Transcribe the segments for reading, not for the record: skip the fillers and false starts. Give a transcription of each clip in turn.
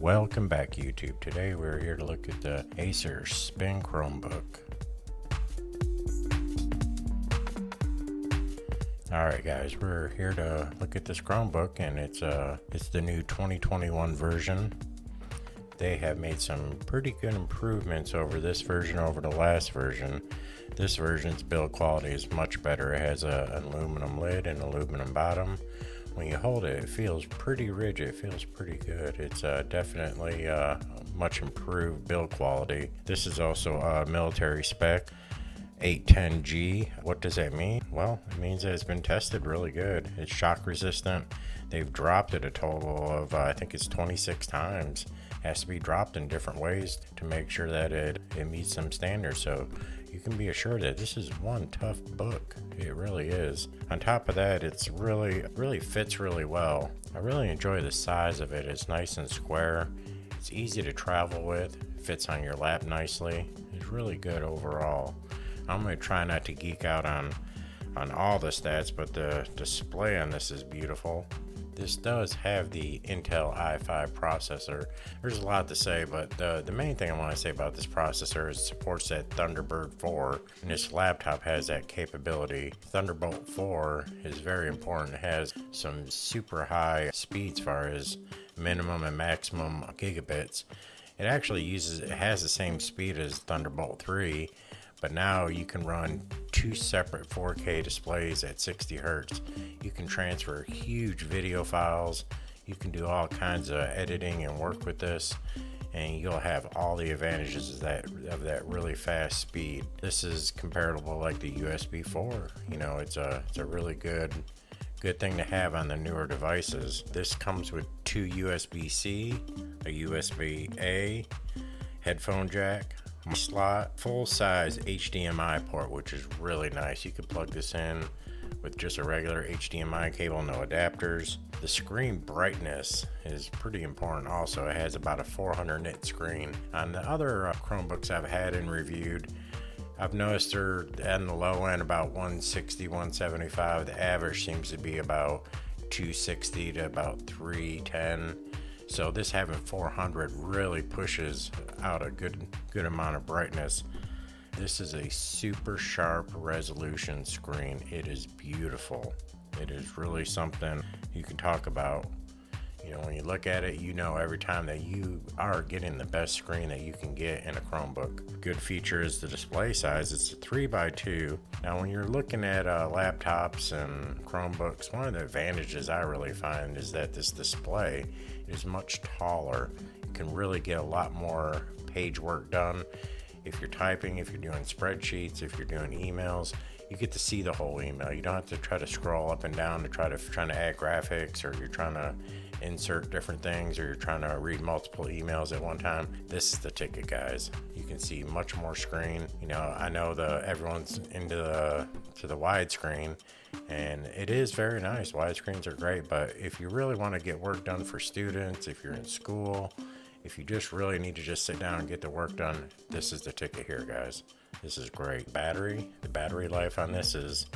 Welcome back, YouTube. Today we're here to look at the Acer Spin Chromebook. Alright guys, we're here to look at this Chromebook, and it's the new 2021 version. They have made some pretty good improvements over this version over the last version. This version's build quality is much better. It has an aluminum lid and aluminum bottom. When you hold it, it feels pretty rigid. It feels pretty good. It's definitely much improved build quality. This is also a military spec, 810G. What does that mean? Well, it means that it's been tested really good. It's shock resistant. They've dropped it a total of, I think it's 26 times. It has to be dropped in different ways to make sure that it meets some standards. So you can be assured that this is one tough book. It really is. On top of that, it's really fits really well. I really enjoy the size of it. It's nice and square. It's easy to travel with. Fits on your lap nicely. It's really good overall. I'm going to try not to geek out on all the stats, but the display on this is beautiful. This does have the Intel i5 processor. There's a lot to say, but the main thing I want to say about this processor is it supports that Thunderbird 4, and this laptop has that capability. Thunderbolt 4 is very important. It has some super high speeds as far as minimum and maximum gigabits. It has the same speed as Thunderbolt 3, but now you can run two separate 4K displays at 60 Hertz. You can transfer huge video files. You can do all kinds of editing and work with this, and you'll have all the advantages of that really fast speed. This is comparable like the USB 4. You know, it's a really good thing to have on the newer devices. This comes with two USB-C, a USB-A, headphone jack, slot, full-size HDMI port, which is really nice. You could plug this in with just a regular HDMI cable, no adapters. The screen brightness is pretty important also. It has about a 400 nit screen. On the other Chromebooks I've had and reviewed, I've noticed they're on the low end about 160, 175. The average seems to be about 260 to about 310. So this having 400 really pushes out a good amount of brightness. This is a super sharp resolution screen. It is beautiful. It is really something you can talk about. You know, when you look at it, you know every time that you are getting the best screen that you can get in a Chromebook. Good feature is the display size. It's a 3x2. Now, when you're looking at laptops and Chromebooks, one of the advantages I really find is that this display is much taller. You can really get a lot more page work done. If you're typing, if you're doing spreadsheets, if you're doing emails, you get to see the whole email. You don't have to try to scroll up and down to trying to add graphics, or you're trying to insert different things, or you're trying to read multiple emails at one time. This is the ticket, guys. You can see much more screen. You know, I know everyone's into the widescreen, and it is very nice. Widescreens are great, but if you really want to get work done for students, if you're in school, if you just really need to just sit down and get the work done, this is the ticket here, guys. This is great. The battery life on this is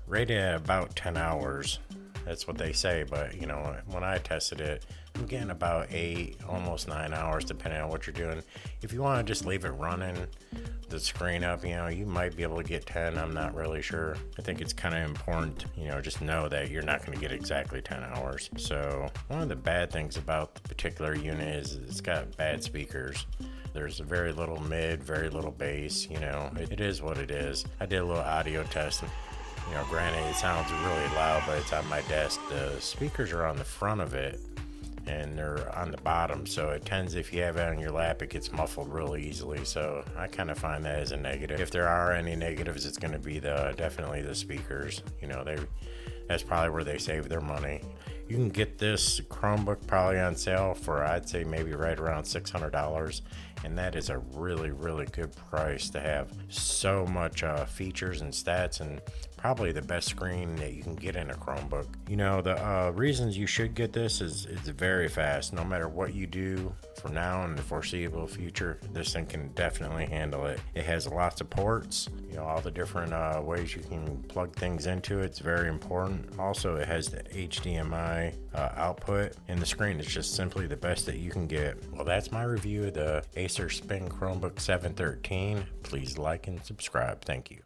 rated at about 10 hours. That's what they say, but you know, when I tested it, I'm getting about 8, almost 9 hours, depending on what you're doing. If you want to just leave it running, the screen up, you know, you might be able to get 10. I'm not really sure. I think it's kind of important, you know, just know that you're not going to get exactly 10 hours. So one of the bad things about the particular unit is it's got bad speakers. There's very little mid, very little bass. You know, it is what it is. I did a little audio test. You know, granted, it sounds really loud, but it's on my desk. The speakers are on the front of it, and they're on the bottom, so it tends, if you have it on your lap, it gets muffled really easily. So I kind of find that as a negative. If there are any negatives, it's going to be definitely the speakers. You know, that's probably where they save their money. You can get this Chromebook probably on sale for, I'd say, maybe right around $600, and that is a really good price to have so much features and stats, and probably the best screen that you can get in a Chromebook. You know, the reasons you should get this is it's very fast. No matter what you do from now in the foreseeable future, this thing can definitely handle it. It has lots of ports, you know, all the different ways you can plug things into it. It's very important. Also, it has the HDMI output, and the screen is just simply the best that you can get. Well, that's my review of the Acer Spin Chromebook 713. Please like and subscribe. Thank you.